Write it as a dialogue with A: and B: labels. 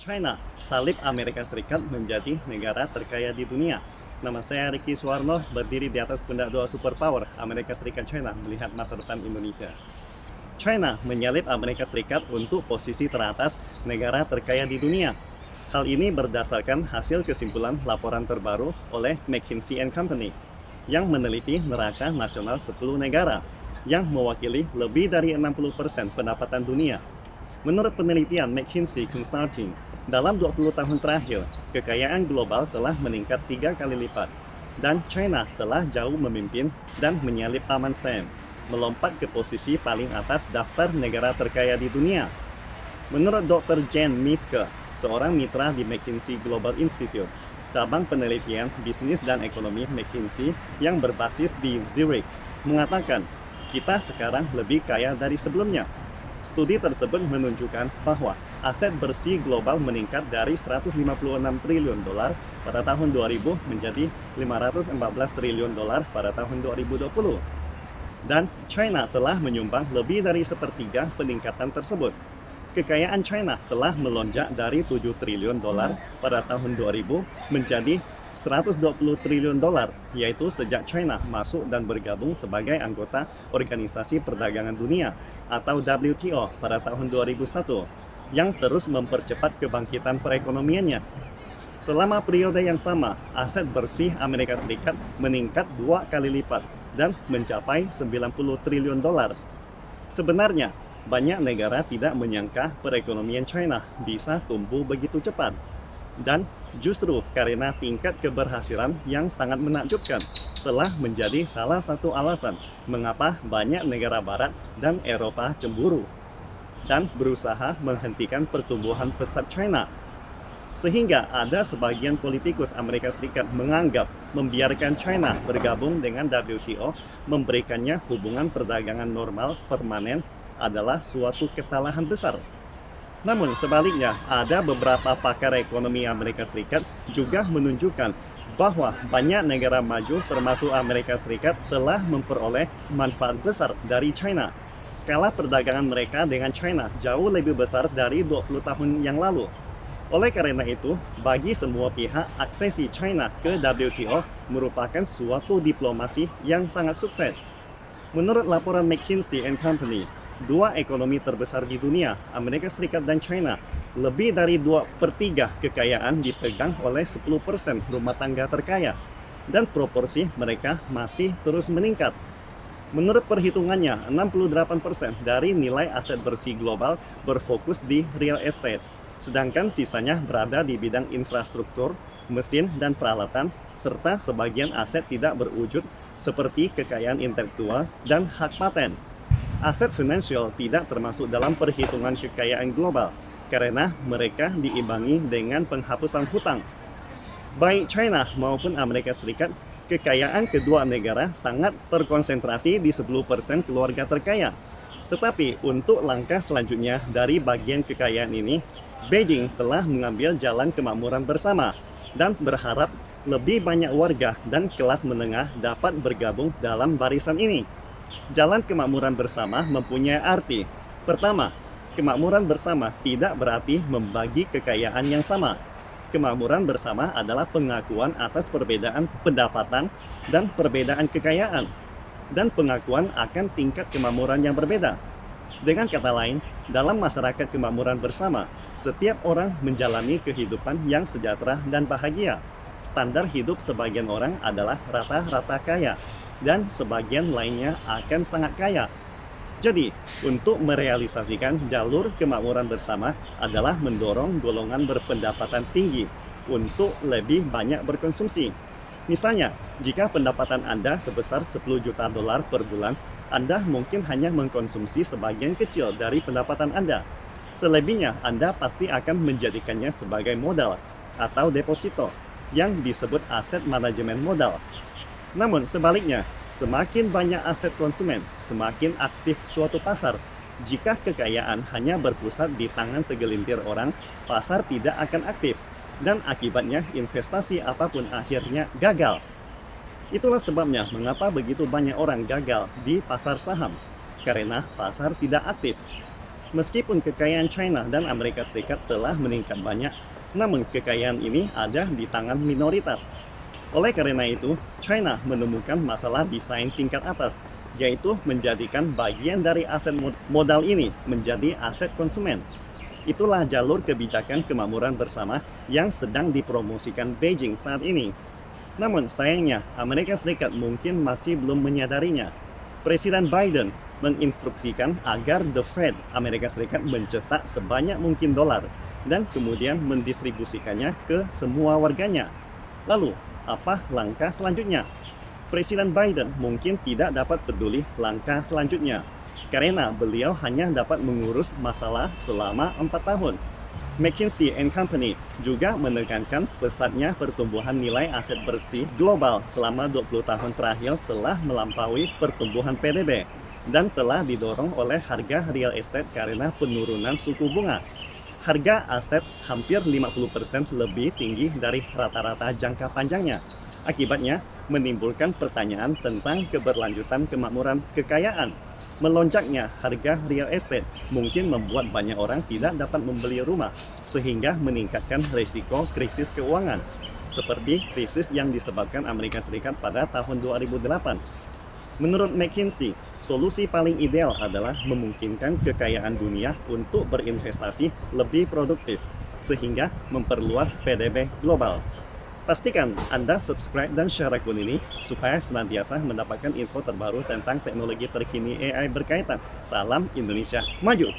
A: China, salib Amerika Serikat menjadi negara terkaya di dunia. Nama saya Ricky Suwarno, berdiri di atas pundak dua superpower, Amerika Serikat China, melihat masa depan Indonesia. China menyalip Amerika Serikat untuk posisi teratas negara terkaya di dunia. Hal ini berdasarkan hasil kesimpulan laporan terbaru oleh McKinsey & Company yang meneliti neraca nasional 10 negara yang mewakili lebih dari 60% pendapatan dunia. Menurut penelitian McKinsey Consulting, dalam 20 tahun terakhir, kekayaan global telah meningkat 3 kali lipat, dan China telah jauh memimpin dan menyalip Paman Sam, melompat ke posisi paling atas daftar negara terkaya di dunia. Menurut Dr. Jen Miske, seorang mitra di McKinsey Global Institute, cabang penelitian bisnis dan ekonomi McKinsey yang berbasis di Zurich, mengatakan, kita sekarang lebih kaya dari sebelumnya. Studi tersebut menunjukkan bahwa aset bersih global meningkat dari 156 triliun dolar pada tahun 2000 menjadi 514 triliun dolar pada tahun 2020. Dan China telah menyumbang lebih dari sepertiga peningkatan tersebut. Kekayaan China telah melonjak dari 7 triliun dolar pada tahun 2000 menjadi 120 triliun dolar, yaitu sejak China masuk dan bergabung sebagai anggota Organisasi Perdagangan Dunia atau WTO pada tahun 2001, yang terus mempercepat kebangkitan perekonomiannya. Selama periode yang sama, aset bersih Amerika Serikat meningkat 2 kali lipat dan mencapai 90 triliun dolar. Sebenarnya, banyak negara tidak menyangka perekonomian China bisa tumbuh begitu cepat. Dan justru karena tingkat keberhasilan yang sangat menakjubkan telah menjadi salah satu alasan mengapa banyak negara barat dan Eropa cemburu dan berusaha menghentikan pertumbuhan pesat China. Sehingga ada sebagian politikus Amerika Serikat menganggap membiarkan China bergabung dengan WTO memberikannya hubungan perdagangan normal permanen adalah suatu kesalahan besar. Namun sebaliknya, ada beberapa pakar ekonomi Amerika Serikat juga menunjukkan bahwa banyak negara maju termasuk Amerika Serikat telah memperoleh manfaat besar dari China. Skala perdagangan mereka dengan China jauh lebih besar dari 20 tahun yang lalu. Oleh karena itu, bagi semua pihak, aksesi China ke WTO merupakan suatu diplomasi yang sangat sukses. Menurut laporan McKinsey & Company, dua ekonomi terbesar di dunia, Amerika Serikat dan China, lebih dari 2/3 kekayaan dipegang oleh 10% rumah tangga terkaya, dan proporsi mereka masih terus meningkat. Menurut perhitungannya, 68% dari nilai aset bersih global berfokus di real estate, sedangkan sisanya berada di bidang infrastruktur, mesin dan peralatan, serta sebagian aset tidak berwujud seperti kekayaan intelektual dan hak paten. Aset finansial tidak termasuk dalam perhitungan kekayaan global karena mereka diimbangi dengan penghapusan hutang. Baik China maupun Amerika Serikat, kekayaan kedua negara sangat terkonsentrasi di 10% keluarga terkaya. Tetapi untuk langkah selanjutnya dari bagian kekayaan ini, Beijing telah mengambil jalan kemakmuran bersama dan berharap lebih banyak warga dan kelas menengah dapat bergabung dalam barisan ini. Jalan kemakmuran bersama mempunyai arti. Pertama, kemakmuran bersama tidak berarti membagi kekayaan yang sama. Kemakmuran bersama adalah pengakuan atas perbedaan pendapatan dan perbedaan kekayaan, dan pengakuan akan tingkat kemakmuran yang berbeda. Dengan kata lain, dalam masyarakat kemakmuran bersama, setiap orang menjalani kehidupan yang sejahtera dan bahagia. Standar hidup sebagian orang adalah rata-rata kaya, dan sebagian lainnya akan sangat kaya. Jadi, untuk merealisasikan jalur kemakmuran bersama adalah mendorong golongan berpendapatan tinggi untuk lebih banyak berkonsumsi. Misalnya, jika pendapatan Anda sebesar 10 juta dolar per bulan, Anda mungkin hanya mengkonsumsi sebagian kecil dari pendapatan Anda. Selebihnya, Anda pasti akan menjadikannya sebagai modal atau deposito yang disebut aset manajemen modal. Namun sebaliknya, semakin banyak aset konsumen, semakin aktif suatu pasar. Jika kekayaan hanya berpusat di tangan segelintir orang, pasar tidak akan aktif, dan akibatnya investasi apapun akhirnya gagal. Itulah sebabnya mengapa begitu banyak orang gagal di pasar saham, karena pasar tidak aktif. Meskipun kekayaan China dan Amerika Serikat telah meningkat banyak, namun kekayaan ini ada di tangan minoritas. Oleh karena itu, China menemukan masalah desain tingkat atas, yaitu menjadikan bagian dari aset modal ini menjadi aset konsumen. Itulah jalur kebijakan kemakmuran bersama yang sedang dipromosikan Beijing saat ini. Namun sayangnya, Amerika Serikat mungkin masih belum menyadarinya. Presiden Biden menginstruksikan agar The Fed Amerika Serikat mencetak sebanyak mungkin dolar dan kemudian mendistribusikannya ke semua warganya. Lalu, apa langkah selanjutnya? Presiden Biden mungkin tidak dapat peduli langkah selanjutnya, karena beliau hanya dapat mengurus masalah selama 4 tahun. McKinsey & Company juga menekankan pesatnya pertumbuhan nilai aset bersih global selama 20 tahun terakhir telah melampaui pertumbuhan PDB dan telah didorong oleh harga real estate karena penurunan suku bunga. Harga aset hampir 50% lebih tinggi dari rata-rata jangka panjangnya. Akibatnya, menimbulkan pertanyaan tentang keberlanjutan kemakmuran kekayaan. Melonjaknya harga real estate mungkin membuat banyak orang tidak dapat membeli rumah, sehingga meningkatkan risiko krisis keuangan, seperti krisis yang disebabkan Amerika Serikat pada tahun 2008. Menurut McKinsey, solusi paling ideal adalah memungkinkan kekayaan dunia untuk berinvestasi lebih produktif, sehingga memperluas PDB global. Pastikan Anda subscribe dan share akun ini supaya senantiasa mendapatkan info terbaru tentang teknologi terkini AI berkaitan. Salam Indonesia Maju!